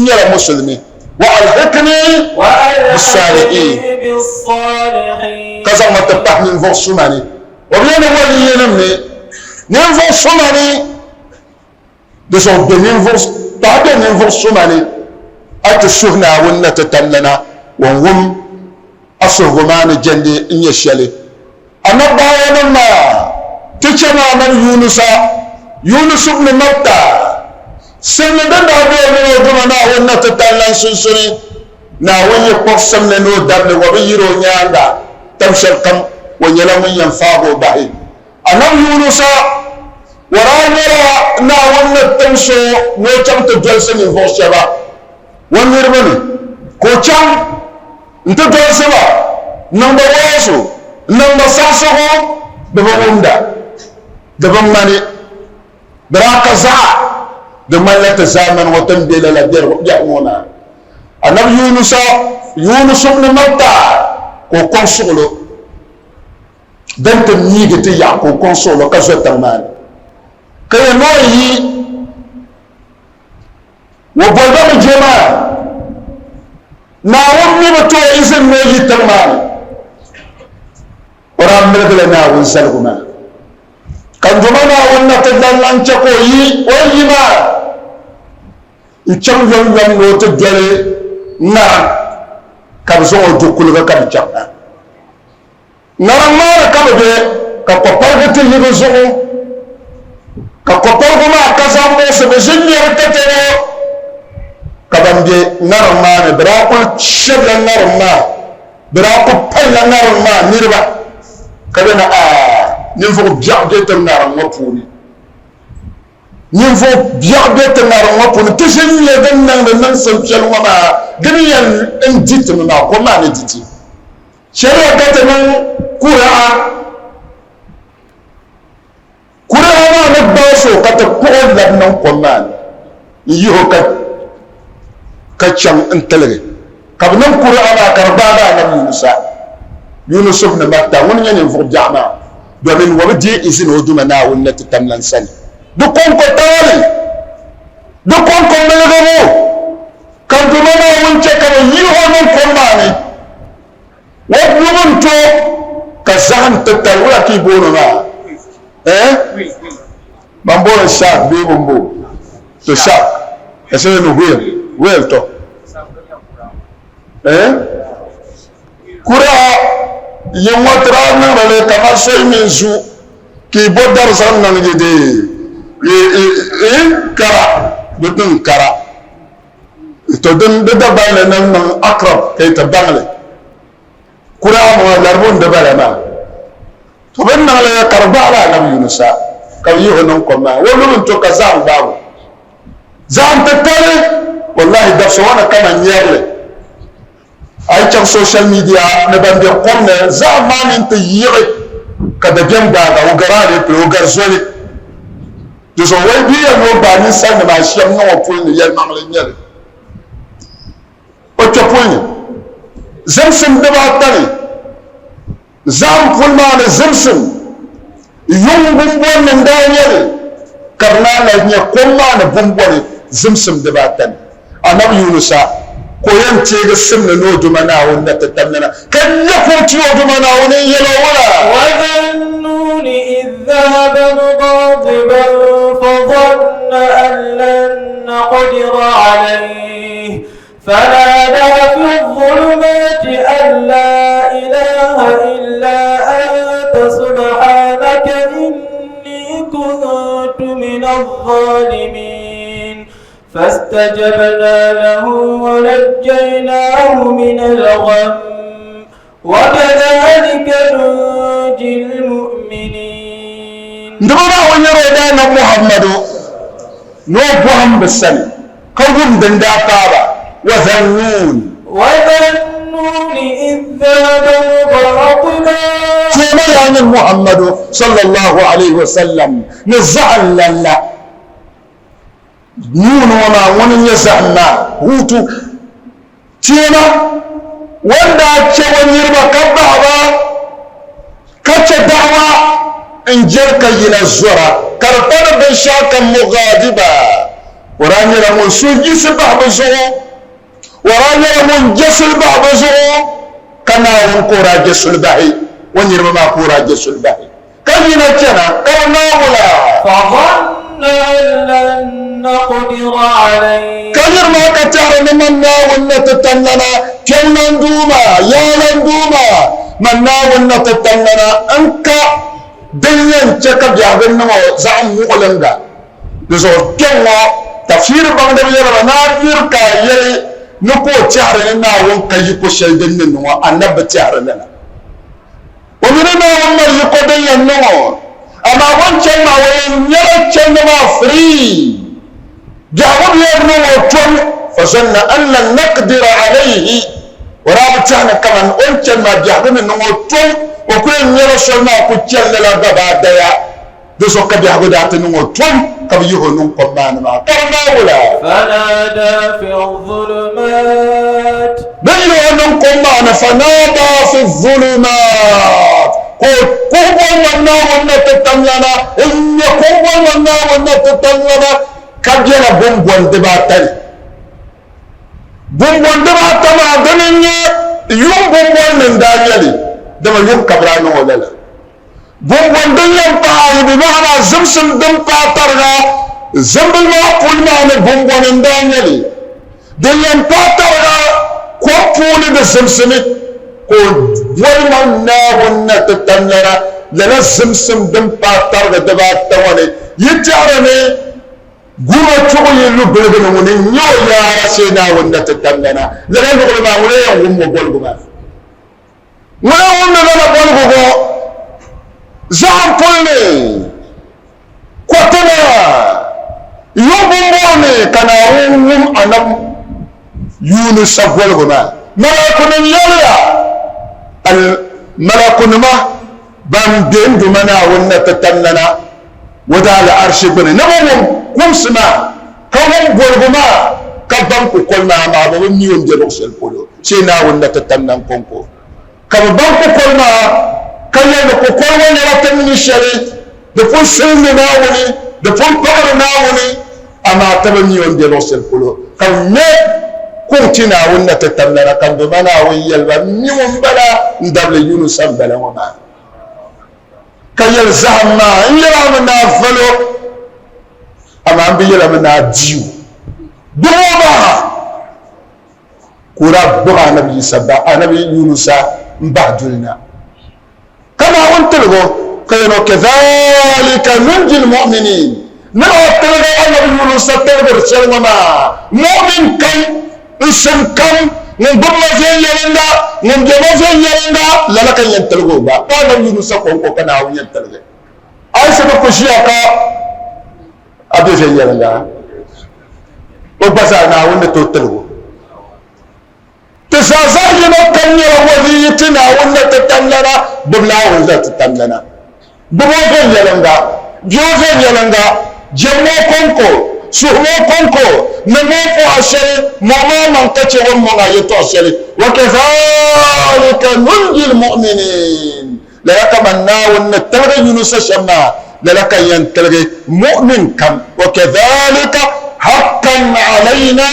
yala muslimi wa alhaqni bis-salihin kaza matapah min vosumani wa bien wali yenamne nim vosumani de so de nim vos ta de nim vosumani at shuhna wonna tatamlana wa hum asrgumani jandi in yashali anabaya ma تجمع من يونس بن متى سنة دابي من يدمنا ونا تتعلن سنسري ناوي يقسم لنو دابل وبيرو نياندا تمشل كم ونيلم ينفاغو باهي أنا يونس ورانا ناونا تمشو نوچم تجلسن يفوشبا ونيرمني كوچم انت جلسبا نمبر واسو نمبر ساسو ببوندا دبن ماني براك زع دملت زمن وتنبيل لدير يأمونا النبي يونس بن متى وكون سولو دنت نيجي يا كون سولو كزو تمان كي نوي وبلغ الجماعة ناومي بتو إذن نيجي تمان ورامل لنا ونسلهما kan jumana wonna tadallan chako yi oyima icham yom no to jere na kan so jukul ga kan chapa na ma ka be ka popar ga te yigo so ka popar ga ma ka sa mo se be jinni ka te ka bande na ma ne bra ko shebla na ma bra ko palla na ma nirba ka na نفو بيعدي تنار وطوني نفو بيعدي تنار وطوني تشن يدنا من سمشل وما جميع انجيت منا وما نجيتي شريعة من قرآن ما نباسو كتقول لنا قمان يهو كتشم انتلغي كبنا قرآن كربانا نبي يونس بن متى ونين ينفو بيعنا domin wani je izin o duma na wani ta tamlan sani du konko tawali du konko melgabo kan du mana wunce kan yi honon kombani wa bugun to ka zan tatarwa ki bono na mambo shark bi mambo to shark ese no whale to kura yin watra na rale kamar sai min su ki bodar san nan gide kara butun kara to dan da bale nan akrab kai ta bangle kura mo larbon da bale ma to ben nan la karbala lam yunusa kaw yi honon ko ma wonu mun to ka zan bawo zan ta tare wallahi da so wana kama nyerle ay ci social media ne bande komne zamanin te yire kada gemba ga ugarare pe ugarzoli to so way bi ya no ba ni san ma shiyam no pul ni yel mamle nyere o to pul ni zamsam da ba tani zam pul ma ne zamsam yung bumbon nan da nyere karna la nya komma ne bumbon zamsam da ba tani annabi yunusa koyan ce ga simna no dumana wanda ta tannana kan ya kurci wa dumana wani yelo wala wa dhannuni idh dhahaba mughadiban fa dhanna an lan naqdira alayhi fanada fi dhulumati an la ilaha illa anta subhanaka inni kuntu min adh-dhalimin فاستجبنا له ونجيناه من الغم وكذلك ننجي المؤمنين. ndabara wanyaro dana muhammadu no buham bisani kawum danda taba wa dhannun إذ ذهب مغاضبا كما يعني محمد صلى الله عليه وسلم نزعل لله nuna wana wani ya zanna hutu tina wanda ce wani yirma kabba ba kace dawa in jarka yina zura karfar bin shakan mughadiba warani ramun sun yi su ba ba zo warani ramun jasul ba ba zo kana wani kora jasul bahi wani yirma ma kora jasul bahi kan yina kenan karna wala لن نقدر عليه كثير ما كتار منا ونتتننا كنا ندوما يا لندوما منا ونتتننا أنك دين تكب يابن زعم مغلندا لزور كنا تفسير بندر يلا نافير كايل نكو تار لنا ونكيكو شيدن نوا النب تار لنا ومننا وما يقدن نوا أما وانشان ما وين يرچان ما فري جاوب يرنو وطن فظن أن لن نقدر عليه ورابطانا كمان وانشان ما جاوب نو وطن وكل يرسل ما كتير للغبا ديا دوسو كبيعو دات نو وطن كبيعو نو قمان ما كرنا ولا فنادى في الظلمات بيعو نو قمان فنادى في الظلمات kubon wannan tattalana in ya kubon wannan tattalana kabjana bumbon da ba tare bumbon da ba ta ma ganin ya yun bumbon nan da yale da ma yun kabrano wala bumbon din yan fa bi ma'ana zumsun din fatar ga zambul ma kulma ne bumbon da yale din yan fatar ga ko puli da zumsumi ko wannan na wannan tattalana lana zumsum din fatar da ba ta wani yitare ne guma tuyi lu bulbul wani yo ya sai na wannan tattalana lana ko ba wani yan gummo golguma wani na golgugo zan kulle kwatana yobumbo ne kana wum anam yunus golguma malakunin yalla الملكون ما بامدين دمنا ونتتننا ودا العرش بني نبوم كم سما كم غرغما كبام كل ما بابو نيون جلوس البولو سينا ونتتنن كونكو كبام كل ما كيان كل ولا تني شري دفو سينا وني de pon pagre naawuni ama tabami on de losel polo kam ne kuntina wonna tatamna kan do mana wi yalba mi mon bala ndable yunus bala wama kayal zahma yala na falo ama ambi yala na diu doma kura boga nabi sabba anabi yunusa mbadulna kama wontelgo kayno kadhalika nunjil mu'minin na telga anabi yunusa telga selma mu'min kan isam kan ngomma zeyelanga ngomma zeyelanga lala kan yantelgo ba anabi yunusa ko kana yantelga ay sama ko shiaka abe zeyelanga o basa na wonde to telgo تسازاجنا كنيا وذيتنا ولا تتملنا بمنا ولا تتملنا بموفين يلنغا جوفين يلنغا جمو كونكو سهمو كونكو نموفو أشري ماما من تتي ومنا يتو أشري وكذلك ننجي المؤمنين لك منا ونتلغي يونس شما لك ينتلغي مؤمن كم وكذلك حقا علينا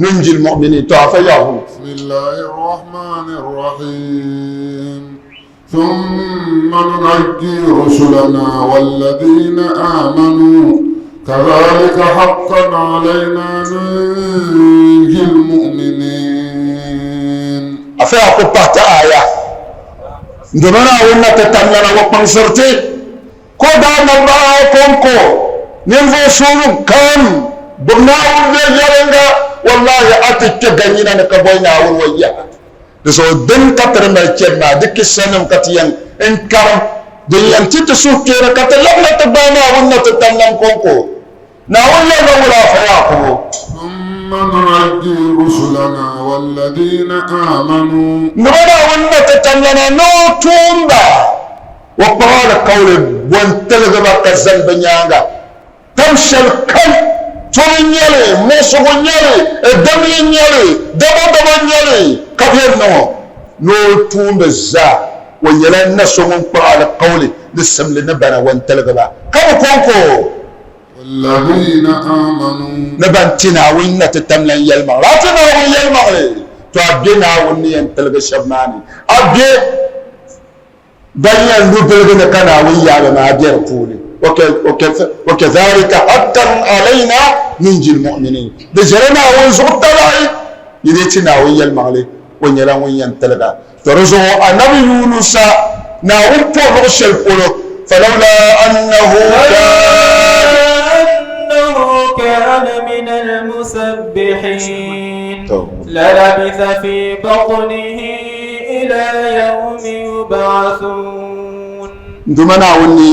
ننجي المؤمنين تعفياه. بسم الله الرحمن الرحيم ثم ننجي رسلنا والذين آمنوا كذلك حقا علينا ننجي المؤمنين. أفيا كبهت آية دمنا ونا تتمنى وقم سرتي كودا نبا كونكو ننفو سورو كم بنا ونا يرنغا والله أتك جنينا نكبوينا ويا دسو دم كتر مالكنا دك السنم كتيان إنكار ديان تتسوق كيرا كتر لما تبانا ونا تتنم كونكو ناولا نولا فياكو. ثم ننجي رسلنا والذين آمنوا نولا ونا تتنمنا نو تومبا وقال قول وانتلغبا كالزنب نيانغا تمشى الكلب تونيالي موسوغونيالي دمينيالي دبابانيالي كبيرنا نو توم بزا ويلا نسوغون على قولي لسم لنبنا وانتلغبا كم كونكو والذين آمنوا نبانتنا وين تتملن يلمع لا تناوي يلمع تو ابينا وني انتلغ شبماني ابي بيان لو بلغنا كنا ويا ما ادير فولي وكذلك حقا علينا ننجي المؤمنين بجرنا ونزغط لاي يديتنا ويا المغلي ونيلا ويا انتلغا ترزو النبي يونس ناول بورش القلوب فلولا انه كان من المسبحين للبث في بطنه إلى يوم يبعثون. دمنا وني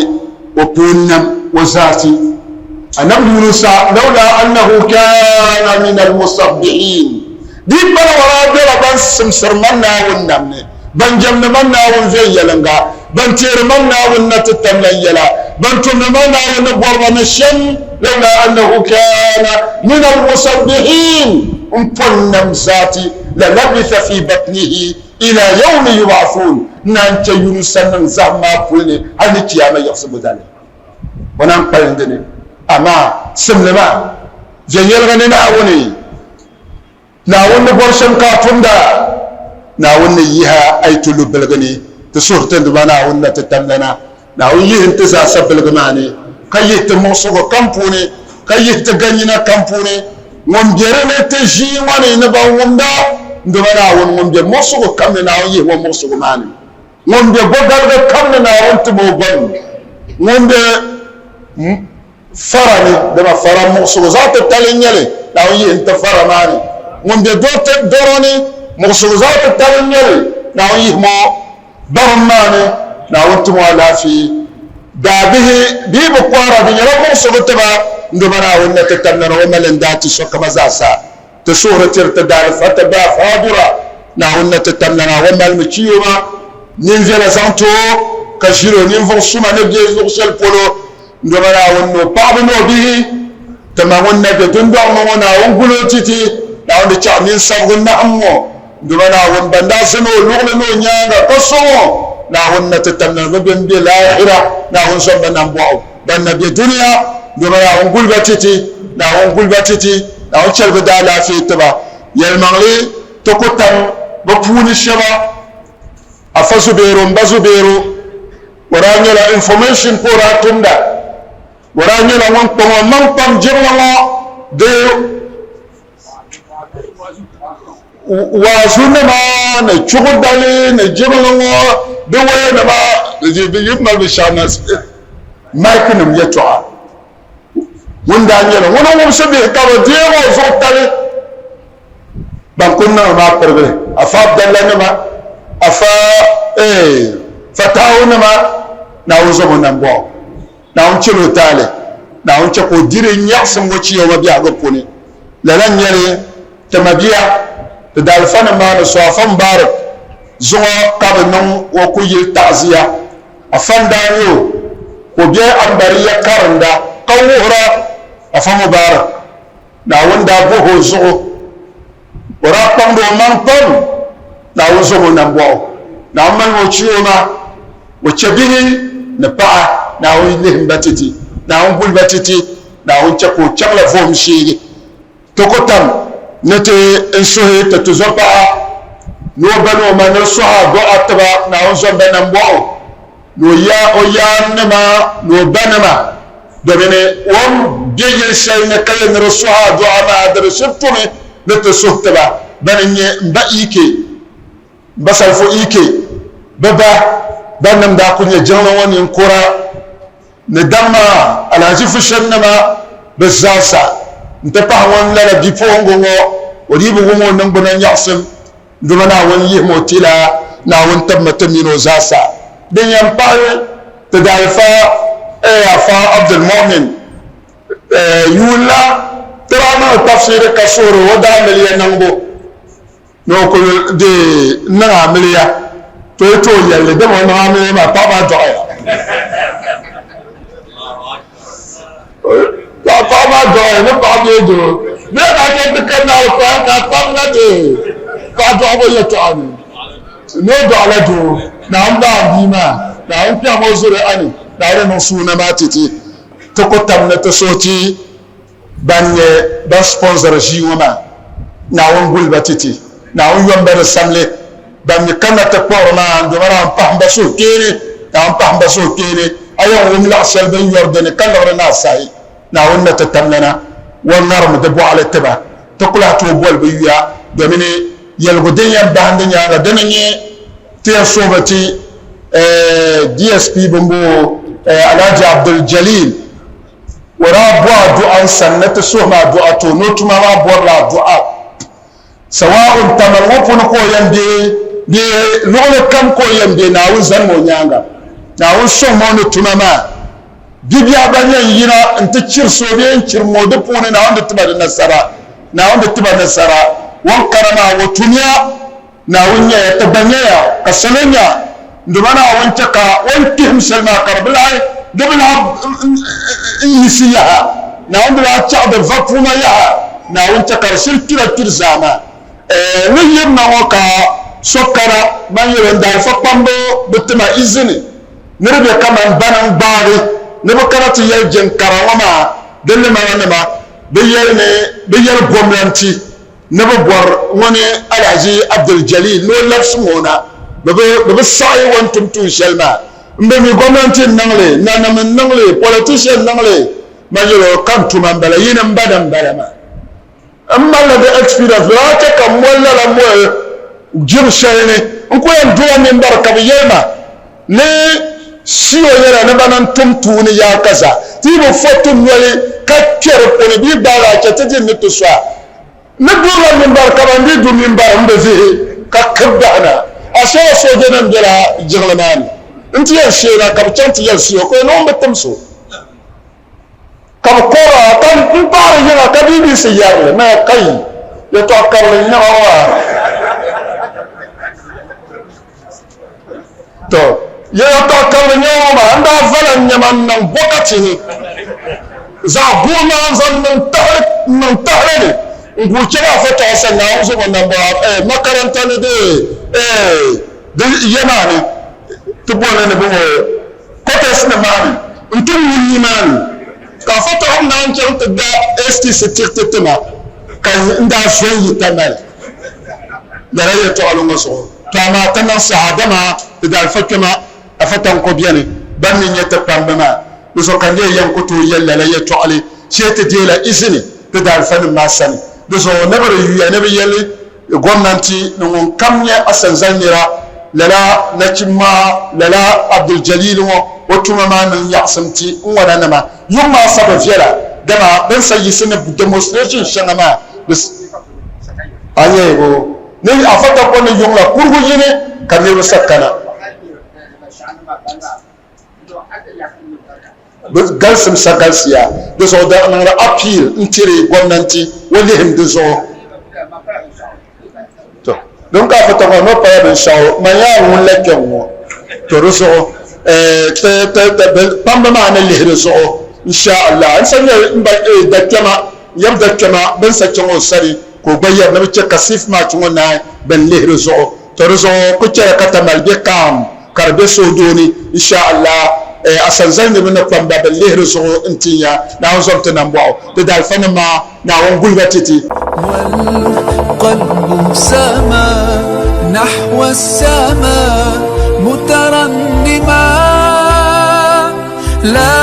وبونم وزاتي النبي يونس لولا انه كان من المسبحين دي بلا ورا بلا بس سمسر منا ونمني بنجم منا ونزي يلنغا بنتير منا ونتتمن يلا بنتم منا ونبور ونشم لولا انه كان من المسبحين امبنم ذاتي للبث في بطنه الى يوم يبعثون نانت يونس نن زعما فلني هل كيامه يحسب ذلك ونان قلندني اما سملما جيل غنينا وني ناون برشن كافندا ناون يها ايتلو بلغني تسورتن دبانا ون تتمنا ناون يهن تزا سبلغماني كيت موسو كامبوني كيت غنينا كامبوني مون جيرني تجي واني نبا وندا دبانا ون مون جي موسو كامنا ناون يهو موسو ماني مون جي بودال كامنا ناون تبو بن مون فراني دما فرا موسو زات تالينيلي ناون يهن تفرماني مون جي دوت دوروني موسو زات تالينيلي ناون يهمو برماني ناون تمو على في دابه بيب قوارا بنيرا موسو تبا ndumana wonna tatamna wamalen dati sokama zasa to sura tirta dal fataba fadura na wonna tatamna wamal mchiyoma ninzela santo kashiro ninfo suma ne jesu sel polo ndumana wonno pabno bihi tama wonna be dundo mo wona wongulo titi na wonna chamin sabgunna ammo ndumana won banda sano lugle no nyanga koso na wonna tatamna be be lahira na won sobba nambo ban na be duniya do ma ya gulbatiti na on gulbatiti na on chelbe da la fi taba yel mangli to ko tan ba puni shaba afasu bero mbazu bero waranya la information pora tunda waranya la won ko man pam jirwa de wazuna ma na chugudale na jirwa de wayna ma de yibmal bi shanas markinum yatwa wanda nyela wona won sabe ka ba dero zo tale ban kunna ma perbe afa abdallah ma afa fatawuna ma na wuzo mo nambo na on chilo tale na on chako dire nyaksam wo chiyo ma biya go puni la lan nyere tamabiya da dalfana ma no sofan barak zuwa ka non wo ku yil ta'ziya afanda yo ko biya ambariya karanda kawura afa mubarak na wanda buho zuwa wara pando man pam na wuzo mo nambo na man wo chiyo ma wo chabihi na pa'a na wo lihim batiti na wo bul batiti na wo chako chakla vom shigi to ko tam nete ensohe ta to zopa no bano ma no soha do ataba na wo zombe na mbo no ya o ya nama no banama do bene won biye shay na kala no soha do ama da shiftume nete sohtaba bananye mba ike basal fo ike baba banam da kunya jama wani kura ne damma alaji fushanna ma bazasa ntepa won la bifo ngongo wadi bu ngongo nan bunan yasim dumana won yi motila na won tammata mino zasa din yan pare ta daifa afa abdul mu'min yula tarama tafsir kasuru wada miliyan nango no ko de na miliya to yalle da mo na me ma pa ba doya pa ba doya ne pa be do ne ka ke kanal ko ka pa na de ka do bo ya to ani ne do ala do na amba bi ma na on pia mo zure ani da re no suna ma titi to ko tam ne to soti banye da sponsor ji wona na on gulba titi na on yombe samle bam ni kana ta porma do mara pamba so kene ta pamba so kene ayo wum la sel ben yorde ne kala rena sai na wonna ta tamnana won narum de bo ala taba to kula to bol be wiya do mini yel go den yam bande nyaanga denanye te sobati DSP bombo Alhaji Abdul Jalil wara bo du'a sannata soma du'a to notuma ma borla du'a sawa'un tamalwufun ko yande de lolo kam ko yambe na won zan mo nyanga na won so mo no tunama bibiya banyan yina nta cirso be cirmo de pone na won tiba da nasara na won tiba nasara won karama wo tunya na won ya tabanya ka sananya ndumana won taka won tim salma karbala dubna isiya na won da cha da vapuna ya na won taka silkira tirzama ni yimna woka sokara banyo nda fa pambo bitma izini nirbe kama banan bare ne bakarati yel jen karawama delle manama beyel gomlanti ne bor woni Alhaji Abdul Jalil no lafsumona bebe sai wontum tu shelma mbe mi gomlanti nangle nanam nangle politician nangle manyo kantuma mbala yina mbadam balama amma la de experience la ta kam wala la mo jim shayne ko yan duwa min barka bi yema ne siyo yara na banan tumtuni ya kaza tibo fotun wali ka kere ko ne bi bala ke tete ne to swa ne duwa min barka ban bi du min bar mbe fi ka kabana asha so de nan dara jiglaman inti ya shera ka chanti ya siyo ko no mbatam so ka ko kan in bar yana ka bi si yarle ma kai ya to akarle ni wa to ya to kan nyoma anda falan nyaman nan bokati ni za goma zan nan tare ngu kira foto san na uzo wannan ba makaranta ne de yana ne to bona ne bo kotes ne mani انتم الإيمان كافتهم نانجم تدا استي ستيرتما كان ندا شوي تمال لا يتعلم مسؤول كما كان سعادما تدا الفكما أفتن كوبياني بني يتقام بما بسو كان ينكتو يلا لا يتعلي شيء تديلا إذني تدا الفن ما سني بسو نبر نبي يلي gwamnati nungun kamye asanzanira lala nachima lala Abdul Jalil watuma ma nan yaksamti wana nama yumma saba fiela dama ben sayi sene demonstration shangama bis ayego ne afata ko ne yongla kurgu yene kamiro sakana bis galsim sagalsiya de so da nan appeal intire gwamnati wali him de so donc a fata ko no pa ben shaw ma ya won la kenwo to ruso pamba ma na lihre so insha Allah an sanya ba da kama yabda kama ben sa kenwo sari ko bayar na ce kasif ma tungo na ben lihre so to ruso ko ce ka tamal be kam karbe so doni insha Allah asan zan ne na pamba ben lihre so intinya na on zomta nan bo to dal fana ma na won gulbatiti والقلب سما نحو السماء مترنما لا